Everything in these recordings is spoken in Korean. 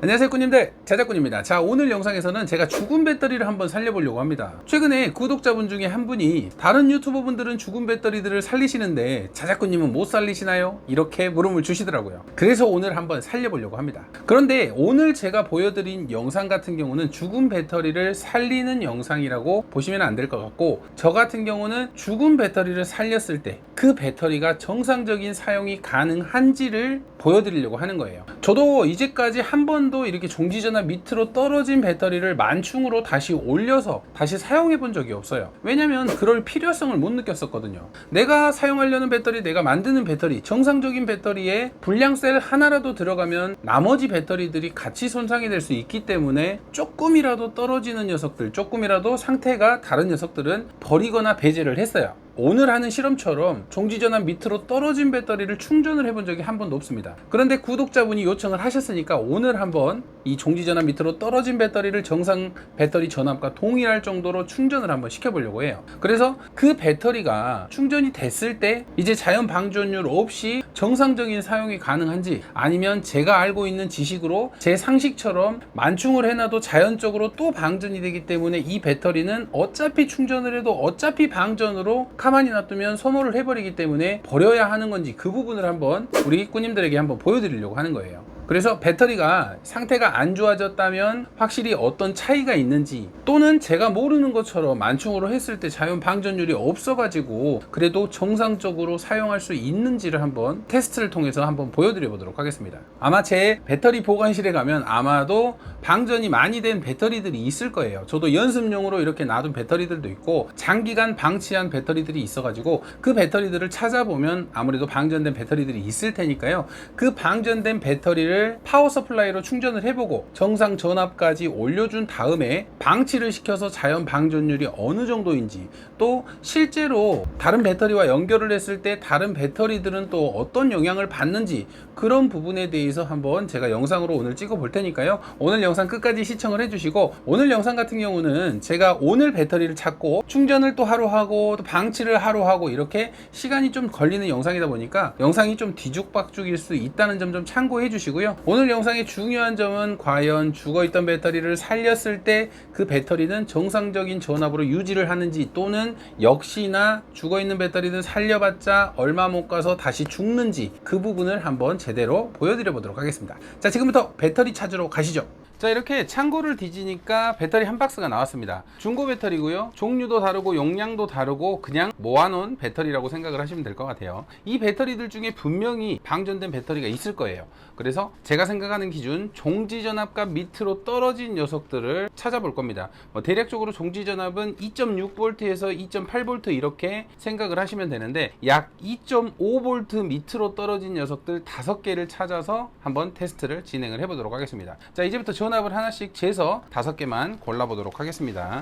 안녕하세요 꾸님들, 자작꾼입니다. 자, 오늘 영상에서는 제가 죽은 배터리를 한번 살려보려고 합니다. 최근에 구독자분 중에 한 분이 다른 유튜버 분들은 죽은 배터리들을 살리시는데 자작꾼님은 못 살리시나요? 이렇게 물음을 주시더라고요. 그래서 오늘 한번 살려보려고 합니다. 그런데 오늘 제가 보여드린 영상 같은 경우는 죽은 배터리를 살리는 영상이라고 보시면 안 될 것 같고, 저 같은 경우는 죽은 배터리를 살렸을 때 그 배터리가 정상적인 사용이 가능한지를 보여드리려고 하는 거예요. 저도 이제까지 한 번도 이렇게 종지전압 밑으로 떨어진 배터리를 만충으로 다시 올려서 다시 사용해 본 적이 없어요. 왜냐면 그럴 필요성을 못 느꼈었거든요. 내가 사용하려는 배터리, 내가 만드는 배터리, 정상적인 배터리에 불량셀 하나라도 들어가면 나머지 배터리들이 같이 손상이 될 수 있기 때문에 조금이라도 떨어지는 녀석들, 조금이라도 상태가 다른 녀석들은 버리거나 배제를 했어요. 오늘 하는 실험처럼 종지전압 밑으로 떨어진 배터리를 충전을 해본 적이 한 번도 없습니다. 그런데 구독자분이 요청을 하셨으니까 오늘 한번 이 종지전압 밑으로 떨어진 배터리를 정상 배터리 전압과 동일할 정도로 충전을 한번 시켜보려고 해요. 그래서 그 배터리가 충전이 됐을 때 이제 자연 방전율 없이 정상적인 사용이 가능한지, 아니면 제가 알고 있는 지식으로 제 상식처럼 만충을 해놔도 자연적으로 또 방전이 되기 때문에 이 배터리는 어차피 충전을 해도 어차피 방전으로 가만히 놔두면 소모를 해버리기 때문에 버려야 하는 건지, 그 부분을 한번 우리 꾸님들에게 한번 보여드리려고 하는 거예요. 그래서 배터리가 상태가 안 좋아졌다면 확실히 어떤 차이가 있는지, 또는 제가 모르는 것처럼 만충으로 했을 때 자연 방전율이 없어가지고 그래도 정상적으로 사용할 수 있는지를 한번 테스트를 통해서 한번 보여드려 보도록 하겠습니다. 아마 제 배터리 보관실에 가면 아마도 방전이 많이 된 배터리들이 있을 거예요. 저도 연습용으로 이렇게 놔둔 배터리들도 있고 장기간 방치한 배터리들이 있어가지고 그 배터리들을 찾아보면 아무래도 방전된 배터리들이 있을 테니까요. 그 방전된 배터리를 파워 서플라이로 충전을 해보고 정상 전압까지 올려준 다음에 방치를 시켜서 자연 방전율이 어느 정도인지, 또 실제로 다른 배터리와 연결을 했을 때 다른 배터리들은 또 어떤 영향을 받는지, 그런 부분에 대해서 한번 제가 영상으로 오늘 찍어 볼 테니까요. 오늘 영상 끝까지 시청을 해주시고, 오늘 영상 같은 경우는 제가 오늘 배터리를 찾고 충전을 또 하루 하고 또 방치를 하루 하고 이렇게 시간이 좀 걸리는 영상이다 보니까 영상이 좀 뒤죽박죽일 수 있다는 점 좀 참고해 주시고요. 오늘 영상의 중요한 점은 과연 죽어있던 배터리를 살렸을 때 그 배터리는 정상적인 전압으로 유지를 하는지, 또는 역시나 죽어있는 배터리는 살려봤자 얼마 못 가서 다시 죽는지, 그 부분을 한번 제대로 보여드려 보도록 하겠습니다. 자, 지금부터 배터리 찾으러 가시죠. 자, 이렇게 창고를 뒤지니까 배터리 한 박스가 나왔습니다. 중고 배터리고요. 종류도 다르고 용량도 다르고 그냥 모아놓은 배터리라고 생각을 하시면 될 것 같아요. 이 배터리들 중에 분명히 방전된 배터리가 있을 거예요. 그래서 제가 생각하는 기준 종지전압과 밑으로 떨어진 녀석들을 찾아볼 겁니다. 대략적으로 종지전압은 2.6V에서 2.8V 이렇게 생각을 하시면 되는데, 약 2.5V 밑으로 떨어진 녀석들 5개를 찾아서 한번 테스트를 진행을 해보도록 하겠습니다. 자, 이제부터 전압을 하나씩 재서 5개만 골라보도록 하겠습니다.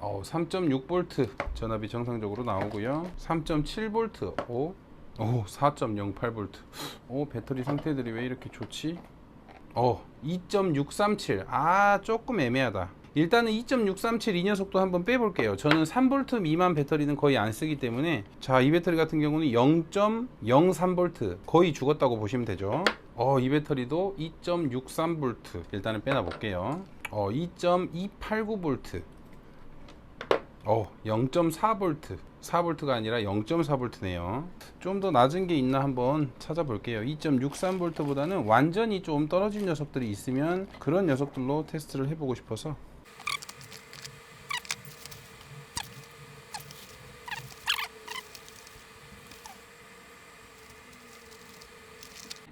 3.6V 전압이 정상적으로 나오고요. 3.7V, 4.08V. 배터리 상태들이 왜 이렇게 좋지? 2.637. 조금 애매하다. 일단은 2.637 이 녀석도 한번 빼볼게요. 저는 3V 미만 배터리는 거의 안 쓰기 때문에, 자, 이 배터리 같은 경우는 0.03V, 거의 죽었다고 보시면 되죠. 이 배터리도 2.63V. 일단은 빼놔 볼게요. 2.289V, 0.4V, 4V가 아니라 0.4V네요. 좀 더 낮은 게 있나 한번 찾아볼게요. 2.63V보다는 완전히 좀 떨어진 녀석들이 있으면 그런 녀석들로 테스트를 해보고 싶어서.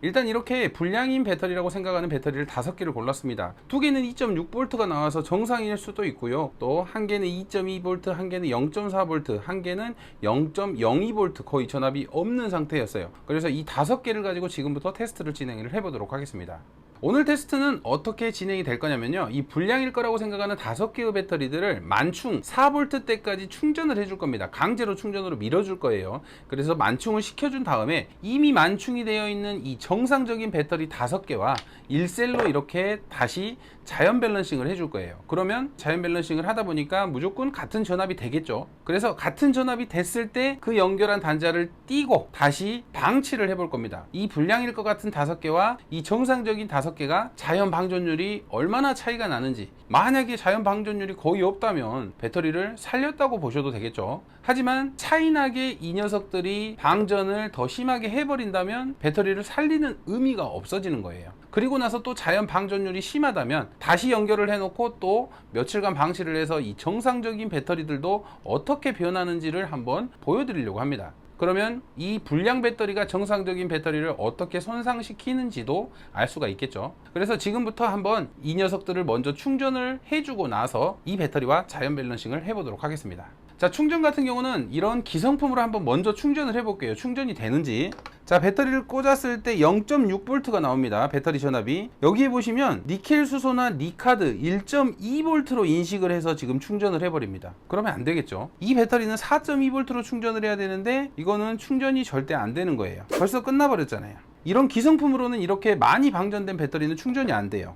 일단 이렇게 불량인 배터리라고 생각하는 배터리를 5개를 골랐습니다. 2개는 2.6V가 나와서 정상일 수도 있고요. 또 1개는 2.2V, 1개는 0.4V, 1개는 0.02V, 거의 전압이 없는 상태였어요. 그래서 이 5개를 가지고 지금부터 테스트를 진행을 해보도록 하겠습니다. 오늘 테스트는 어떻게 진행이 될 거냐면요, 이 불량일 거라고 생각하는 5개의 배터리들을 만충 4V대까지 충전을 해줄 겁니다. 강제로 충전으로 밀어줄 거예요. 그래서 만충을 시켜준 다음에 이미 만충이 되어 있는 이 정상적인 배터리 5개와 1셀로 이렇게 다시 자연 밸런싱을 해줄 거예요. 그러면 자연 밸런싱을 하다 보니까 무조건 같은 전압이 되겠죠. 그래서 같은 전압이 됐을 때 그 연결한 단자를 띄고 다시 방치를 해볼 겁니다. 이 불량일 것 같은 5개와 이 정상적인 5 5개가 자연 방전율이 얼마나 차이가 나는지, 만약에 자연 방전율이 거의 없다면 배터리를 살렸다고 보셔도 되겠죠. 하지만 차이나게 이 녀석들이 방전을 더 심하게 해버린다면 배터리를 살리는 의미가 없어지는 거예요. 그리고 나서 또 자연 방전율이 심하다면 다시 연결을 해놓고 또 며칠간 방치를 해서 이 정상적인 배터리들도 어떻게 변하는지를 한번 보여드리려고 합니다. 그러면 이 불량 배터리가 정상적인 배터리를 어떻게 손상시키는지도 알 수가 있겠죠. 그래서 지금부터 한번 이 녀석들을 먼저 충전을 해주고 나서 이 배터리와 자연 밸런싱을 해보도록 하겠습니다. 자, 충전 같은 경우는 이런 기성품으로 한번 먼저 충전을 해볼게요. 충전이 되는지. 자, 배터리를 꽂았을 때 0.6V가 나옵니다. 배터리 전압이. 여기에 보시면 니켈 수소나 니카드 1.2V로 인식을 해서 지금 충전을 해버립니다. 그러면 안 되겠죠. 이 배터리는 4.2V로 충전을 해야 되는데 이거는 충전이 절대 안 되는 거예요. 벌써 끝나버렸잖아요. 이런 기성품으로는 이렇게 많이 방전된 배터리는 충전이 안 돼요.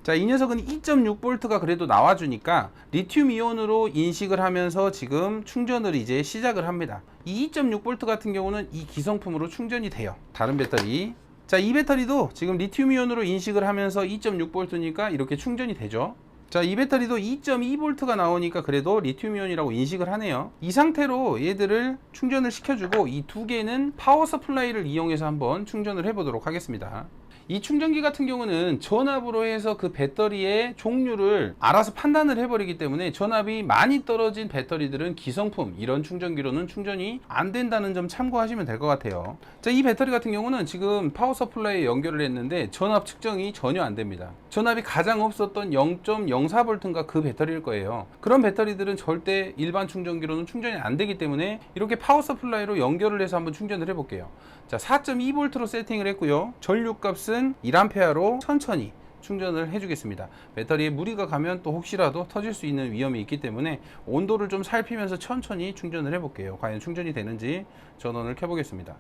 자, 이 녀석은 2.6V가 그래도 나와주니까 리튬 이온으로 인식을 하면서 지금 충전을 이제 시작을 합니다. 이 2.6V 같은 경우는 이 기성품으로 충전이 돼요. 다른 배터리. 자, 이 배터리도 지금 리튬 이온으로 인식을 하면서 2.6V니까 이렇게 충전이 되죠. 자, 이 배터리도 2.2V가 나오니까 그래도 리튬 이온이라고 인식을 하네요. 이 상태로 얘들을 충전을 시켜주고 이 두 개는 파워 서플라이를 이용해서 한번 충전을 해보도록 하겠습니다. 이 충전기 같은 경우는 전압으로 해서 그 배터리의 종류를 알아서 판단을 해버리기 때문에 전압이 많이 떨어진 배터리들은 기성품, 이런 충전기로는 충전이 안 된다는 점 참고하시면 될 것 같아요. 자, 이 배터리 같은 경우는 지금 파워 서플라이에 연결을 했는데 전압 측정이 전혀 안 됩니다. 전압이 가장 없었던 0.04V인가 그 배터리일 거예요. 그런 배터리들은 절대 일반 충전기로는 충전이 안 되기 때문에 이렇게 파워 서플라이로 연결을 해서 한번 충전을 해볼게요. 자, 4.2V로 세팅을 했고요. 전류값은 1A로 천천히 충전을 해주겠습니다. 배터리에 무리가 가면 또 혹시라도 터질 수 있는 위험이 있기 때문에 온도를 좀 살피면서 천천히 충전을 해볼게요. 과연 충전이 되는지 전원을 켜보겠습니다.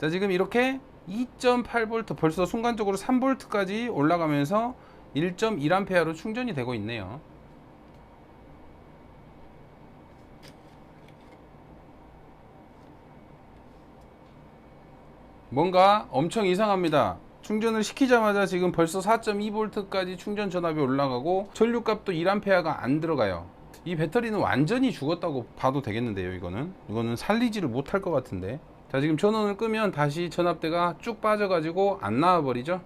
자, 지금 이렇게 2.8V, 벌써 순간적으로 3V까지 올라가면서 1.1A로 충전이 되고 있네요. 뭔가 엄청 이상합니다. 충전을 시키자마자 지금 벌써 4.2V까지 충전 전압이 올라가고 전류값도 1A가 안 들어가요. 이 배터리는 완전히 죽었다고 봐도 되겠는데요. 이거는 살리지를 못할 것 같은데. 자, 지금 전원을 끄면 다시 전압대가 쭉 빠져가지고 안 나와버리죠.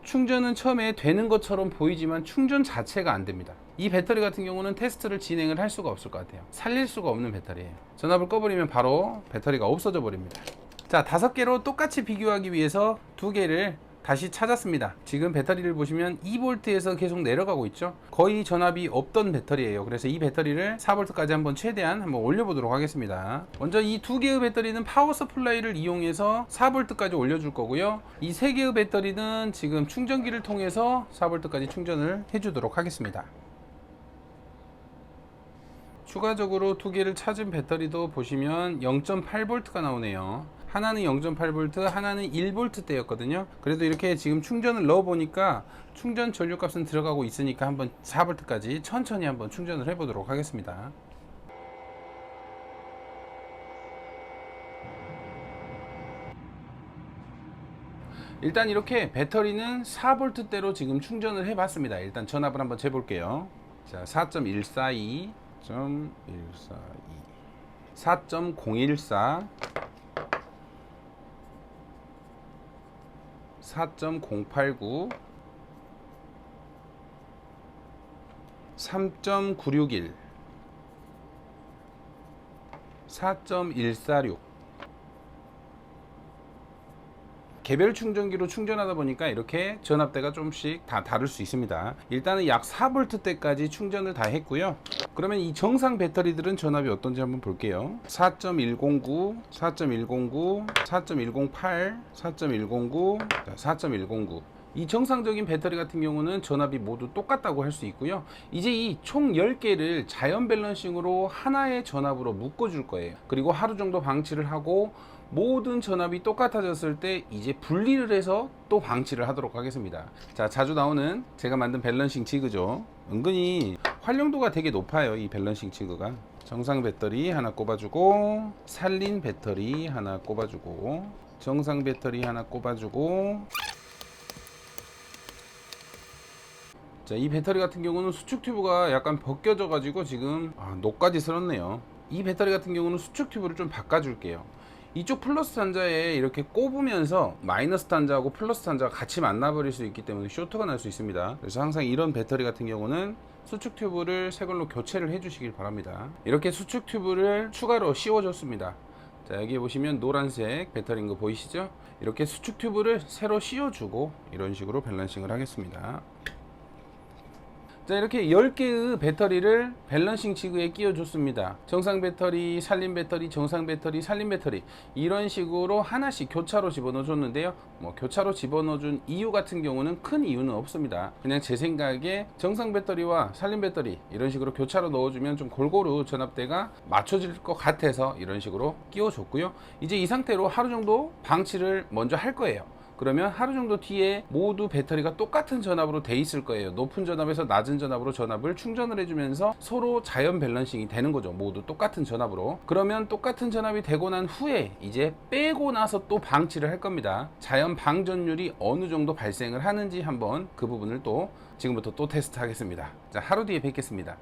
충전은 처음에 되는 것처럼 보이지만 충전 자체가 안 됩니다. 이 배터리 같은 경우는 테스트를 진행을 할 수가 없을 것 같아요. 살릴 수가 없는 배터리예요. 전압을 꺼버리면 바로 배터리가 없어져 버립니다. 자, 5개로 똑같이 비교하기 위해서 2개를 다시 찾았습니다. 지금 배터리를 보시면 2V에서 계속 내려가고 있죠. 거의 전압이 없던 배터리예요. 그래서 이 배터리를 4V까지 한번 최대한 한번 올려보도록 하겠습니다. 먼저 이 2개의 배터리는 파워 서플라이를 이용해서 4V까지 올려줄 거고요. 이 3개의 배터리는 지금 충전기를 통해서 4V까지 충전을 해주도록 하겠습니다. 추가적으로 2개를 찾은 배터리도 보시면 0.8V가 나오네요. 하나는 0.8V, 하나는 1V대였거든요. 그래도 이렇게 지금 충전을 넣어 보니까 충전 전류값은 들어가고 있으니까 한번 4V까지 천천히 한번 충전을 해 보도록 하겠습니다. 일단 이렇게 배터리는 4V대로 지금 충전을 해 봤습니다. 일단 전압을 한번 재볼게요. 자, 4.142, 4.014, 4.089, 3.961, 4.146. 개별 충전기로 충전하다 보니까 이렇게 전압대가 조금씩 다 다를 수 있습니다. 일단은 약 4V대까지 충전을 다 했고요. 그러면 이 정상 배터리들은 전압이 어떤지 한번 볼게요. 4.109, 4.109, 4.108, 4.109, 4.109. 이 정상적인 배터리 같은 경우는 전압이 모두 똑같다고 할 수 있고요. 이제 이 총 10개를 자연 밸런싱으로 하나의 전압으로 묶어줄 거예요. 그리고 하루 정도 방치를 하고 모든 전압이 똑같아졌을 때 이제 분리를 해서 또 방치를 하도록 하겠습니다. 자, 자주 나오는 제가 만든 밸런싱 지그죠. 은근히 활용도가 되게 높아요. 이 밸런싱 지그가. 정상 배터리 하나 꼽아주고, 살린 배터리 하나 꼽아주고, 정상 배터리 하나 꼽아주고, 자, 이 배터리 같은 경우는 수축 튜브가 약간 벗겨져 가지고 지금 녹까지 슬었네요. 이 배터리 같은 경우는 수축 튜브를 좀 바꿔줄게요. 이쪽 플러스 단자에 이렇게 꼽으면서 마이너스 단자하고 플러스 단자가 같이 만나버릴 수 있기 때문에 쇼트가 날 수 있습니다. 그래서 항상 이런 배터리 같은 경우는 수축 튜브를 새 걸로 교체를 해 주시길 바랍니다. 이렇게 수축 튜브를 추가로 씌워줬습니다. 자, 여기 보시면 노란색 배터리인 거 보이시죠? 이렇게 수축 튜브를 새로 씌워주고 이런 식으로 밸런싱을 하겠습니다. 자, 이렇게 10개의 배터리를 밸런싱 지그에 끼워 줬습니다. 정상 배터리, 살림 배터리, 정상 배터리, 살림 배터리, 이런 식으로 하나씩 교차로 집어넣어 줬는데요. 교차로 집어넣어 준 이유 같은 경우는 큰 이유는 없습니다. 그냥 제 생각에 정상 배터리와 살림 배터리 이런 식으로 교차로 넣어주면 좀 골고루 전압대가 맞춰질 것 같아서 이런 식으로 끼워 줬고요. 이제 이 상태로 하루 정도 방치를 먼저 할 거예요. 그러면 하루 정도 뒤에 모두 배터리가 똑같은 전압으로 돼 있을 거예요. 높은 전압에서 낮은 전압으로 전압을 충전을 해주면서 서로 자연 밸런싱이 되는 거죠. 모두 똑같은 전압으로. 그러면 똑같은 전압이 되고 난 후에 이제 빼고 나서 또 방치를 할 겁니다. 자연 방전율이 어느 정도 발생을 하는지 한번 그 부분을 또 지금부터 또 테스트 하겠습니다. 자, 하루 뒤에 뵙겠습니다.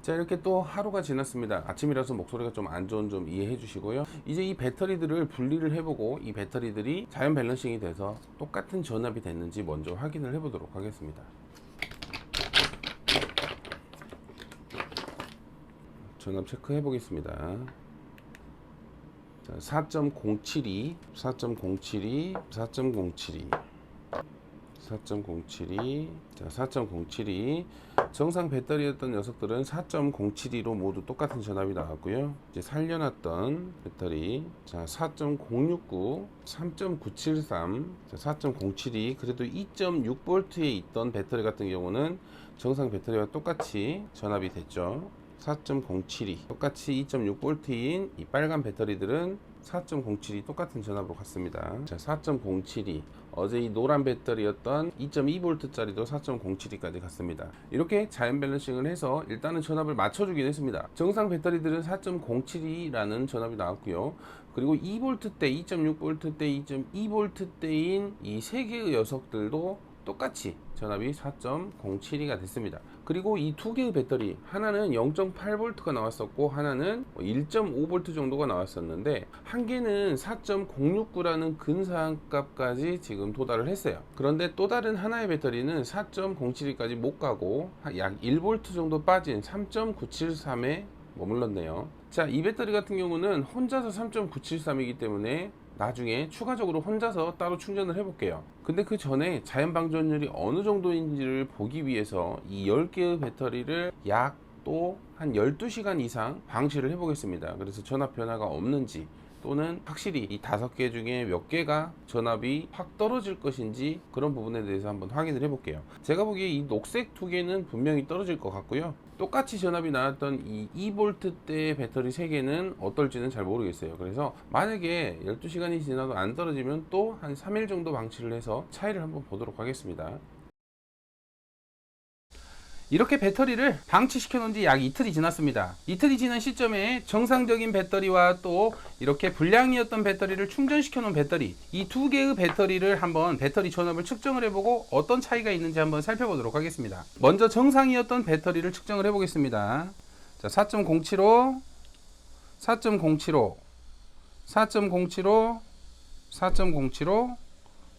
자, 이렇게 또 하루가 지났습니다. 아침이라서 목소리가 좀 안 좋은 점 이해해 주시고요. 이제 이 배터리들을 분리를 해보고 이 배터리들이 자연 밸런싱이 돼서 똑같은 전압이 됐는지 먼저 확인을 해보도록 하겠습니다. 전압 체크해 보겠습니다. 4.072, 4.072, 4.072, 4.072, 자, 4.072. 정상 배터리였던 녀석들은 4.072로 모두 똑같은 전압이 나왔고요. 이제 살려놨던 배터리, 자, 4.069, 3.973, 자, 4.072. 그래도 2.6V에 있던 배터리 같은 경우는 정상 배터리와 똑같이 전압이 됐죠. 4.072, 똑같이 2.6V인 이 빨간 배터리들은 4.072 똑같은 전압으로 갔습니다. 자, 4.072. 어제 이 노란 배터리였던 2.2V 짜리도 4.072까지 갔습니다. 이렇게 자연 밸런싱을 해서 일단은 전압을 맞춰주긴 했습니다. 정상 배터리들은 4.072라는 전압이 나왔고요. 그리고 2V대, 2.6V대, 2.2V대인 이 세 개의 녀석들도 똑같이 전압이 4.072가 됐습니다. 그리고 이 두 개의 배터리, 하나는 0.8V가 나왔었고 하나는 1.5V 정도가 나왔었는데 한 개는 4.069라는 근사항값까지 지금 도달을 했어요. 그런데 또 다른 하나의 배터리는 4.072까지 못 가고 약 1V 정도 빠진 3.973에 머물렀네요. 자, 이 배터리 같은 경우는 혼자서 3.973이기 때문에 나중에 추가적으로 혼자서 따로 충전을 해볼게요. 근데 그 전에 자연 방전율이 어느 정도인지를 보기 위해서 이 10개의 배터리를 약 또 한 12시간 이상 방치를 해보겠습니다. 그래서 전압 변화가 없는지, 또는 확실히 이 5개 중에 몇 개가 전압이 확 떨어질 것인지 그런 부분에 대해서 한번 확인을 해볼게요. 제가 보기에 이 녹색 2개는 분명히 떨어질 것 같고요. 똑같이 전압이 나왔던 이 2V대 배터리 3개는 어떨지는 잘 모르겠어요. 그래서 만약에 12시간이 지나도 안 떨어지면 또 한 3일 정도 방치를 해서 차이를 한번 보도록 하겠습니다. 이렇게 배터리를 방치시켜 놓은 지 약 이틀이 지났습니다. 이틀이 지난 시점에 정상적인 배터리와 또 이렇게 불량이었던 배터리를 충전시켜 놓은 배터리, 이 두 개의 배터리를 한번 배터리 전압을 측정을 해보고 어떤 차이가 있는지 한번 살펴보도록 하겠습니다. 먼저 정상이었던 배터리를 측정을 해보겠습니다. 자, 4.075, 4.075, 4.075, 4.075,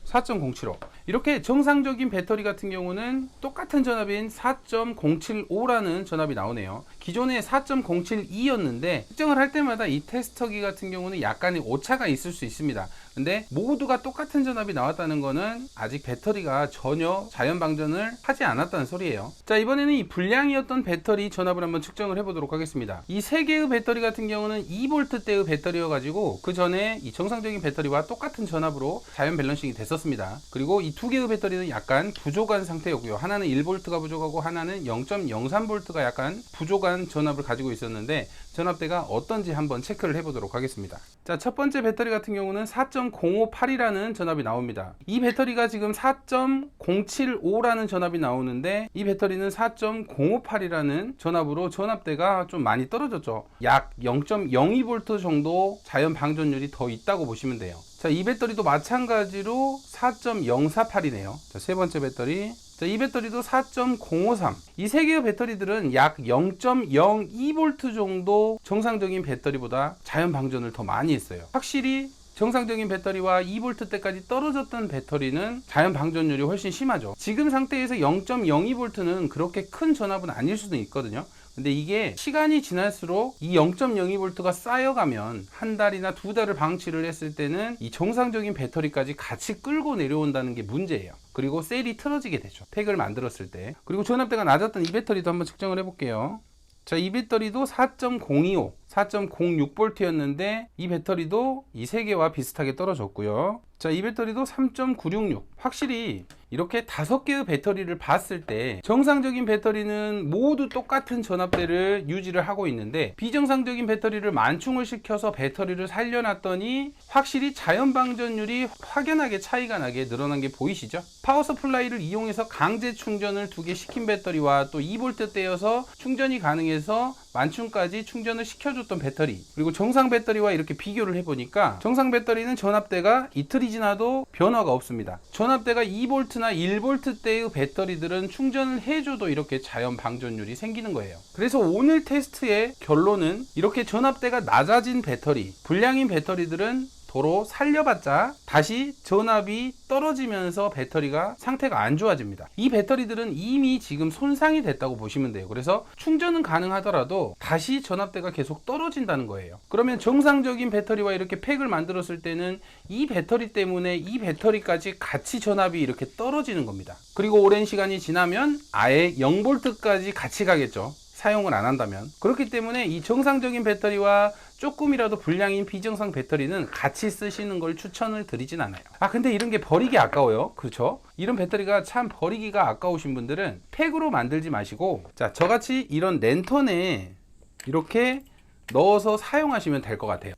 4.075. 이렇게 정상적인 배터리 같은 경우는 똑같은 전압인 4.075라는 전압이 나오네요. 기존에 4.072였는데 측정을 할 때마다 이 테스터기 같은 경우는 약간의 오차가 있을 수 있습니다. 근데 모두가 똑같은 전압이 나왔다는 거는 아직 배터리가 전혀 자연 방전을 하지 않았다는 소리예요. 자, 이번에는 이 불량이었던 배터리 전압을 한번 측정을 해보도록 하겠습니다. 이 세 개의 배터리 같은 경우는 2V대의 배터리여 가지고 그 전에 이 정상적인 배터리와 똑같은 전압으로 자연 밸런싱이 됐었습니다. 그리고 이 두 개의 배터리는 약간 부족한 상태였고요. 하나는 1V가 부족하고 하나는 0.03V가 약간 부족한 전압을 가지고 있었는데 전압대가 어떤지 한번 체크를 해보도록 하겠습니다. 자, 첫 번째 배터리 같은 경우는 4.058이라는 전압이 나옵니다. 이 배터리가 지금 4.075라는 전압이 나오는데 이 배터리는 4.058이라는 전압으로 전압대가 좀 많이 떨어졌죠. 약 0.02V 정도 자연 방전율이 더 있다고 보시면 돼요. 자, 이 배터리도 마찬가지로 4.048이네요. 자, 세 번째 배터리. 자, 이 배터리도 4.053. 이 세 개의 배터리들은 약 0.02V 정도 정상적인 배터리보다 자연 방전을 더 많이 했어요. 확실히 정상적인 배터리와 2V대까지 떨어졌던 배터리는 자연 방전율이 훨씬 심하죠. 지금 상태에서 0.02V는 그렇게 큰 전압은 아닐 수도 있거든요. 근데 이게 시간이 지날수록 이 0.02V가 쌓여가면 한 달이나 두 달을 방치를 했을 때는 이 정상적인 배터리까지 같이 끌고 내려온다는 게 문제예요. 그리고 셀이 틀어지게 되죠. 팩을 만들었을 때. 그리고 전압대가 낮았던 이 배터리도 한번 측정을 해볼게요. 자, 이 배터리도 4.025, 4.06V였는데 이 배터리도 이 세 개와 비슷하게 떨어졌고요. 자, 이 배터리도 3.966. 확실히 이렇게 5개의 배터리를 봤을 때 정상적인 배터리는 모두 똑같은 전압대를 유지를 하고 있는데 비정상적인 배터리를 만충을 시켜서 배터리를 살려놨더니 확실히 자연 방전율이 확연하게 차이가 나게 늘어난 게 보이시죠? 파워 서플라이를 이용해서 강제 충전을 2개 시킨 배터리와 또 2V대여서 충전이 가능해서 만충까지 충전을 시켜줬던 배터리, 그리고 정상 배터리와 이렇게 비교를 해보니까 정상 배터리는 전압대가 이틀이 지나도 변화가 없습니다. 전압대가 2V나 1V대의 배터리들은 충전을 해줘도 이렇게 자연 방전율이 생기는 거예요. 그래서 오늘 테스트의 결론은 이렇게 전압대가 낮아진 배터리, 불량인 배터리들은 도로 살려봤자 다시 전압이 떨어지면서 배터리가 상태가 안 좋아집니다. 이 배터리들은 이미 지금 손상이 됐다고 보시면 돼요. 그래서 충전은 가능하더라도 다시 전압대가 계속 떨어진다는 거예요. 그러면 정상적인 배터리와 이렇게 팩을 만들었을 때는 이 배터리 때문에 이 배터리까지 같이 전압이 이렇게 떨어지는 겁니다. 그리고 오랜 시간이 지나면 아예 0V까지 같이 가겠죠. 사용을 안 한다면. 그렇기 때문에 이 정상적인 배터리와 조금이라도 불량인 비정상 배터리는 같이 쓰시는 걸 추천을 드리진 않아요. 근데 이런 게 버리기 아까워요. 그렇죠? 이런 배터리가 참 버리기가 아까우신 분들은 팩으로 만들지 마시고, 자, 저같이 이런 랜턴에 이렇게 넣어서 사용하시면 될 것 같아요.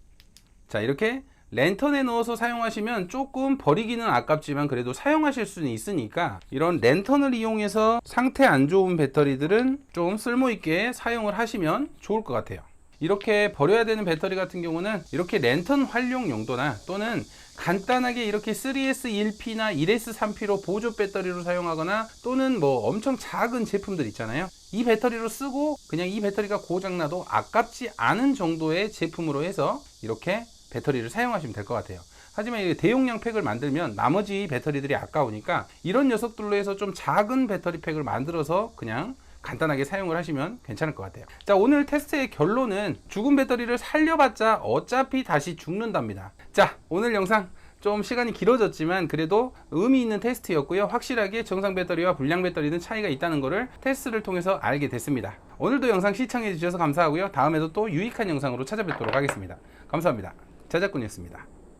자, 이렇게 랜턴에 넣어서 사용하시면 조금 버리기는 아깝지만 그래도 사용하실 수는 있으니까 이런 랜턴을 이용해서 상태 안 좋은 배터리들은 좀 쓸모있게 사용을 하시면 좋을 것 같아요. 이렇게 버려야 되는 배터리 같은 경우는 이렇게 랜턴 활용 용도나 또는 간단하게 이렇게 3S1P나 1S3P로 보조 배터리로 사용하거나 또는 뭐 엄청 작은 제품들 있잖아요. 이 배터리로 쓰고 그냥 이 배터리가 고장나도 아깝지 않은 정도의 제품으로 해서 이렇게 배터리를 사용하시면 될 것 같아요. 하지만 대용량 팩을 만들면 나머지 배터리들이 아까우니까 이런 녀석들로 해서 좀 작은 배터리 팩을 만들어서 그냥 간단하게 사용을 하시면 괜찮을 것 같아요. 자, 오늘 테스트의 결론은 죽은 배터리를 살려봤자 어차피 다시 죽는답니다. 자, 오늘 영상 좀 시간이 길어졌지만 그래도 의미 있는 테스트였고요. 확실하게 정상 배터리와 불량 배터리는 차이가 있다는 것을 테스트를 통해서 알게 됐습니다. 오늘도 영상 시청해 주셔서 감사하고요. 다음에도 또 유익한 영상으로 찾아뵙도록 하겠습니다. 감사합니다. 자작꾼이었습니다.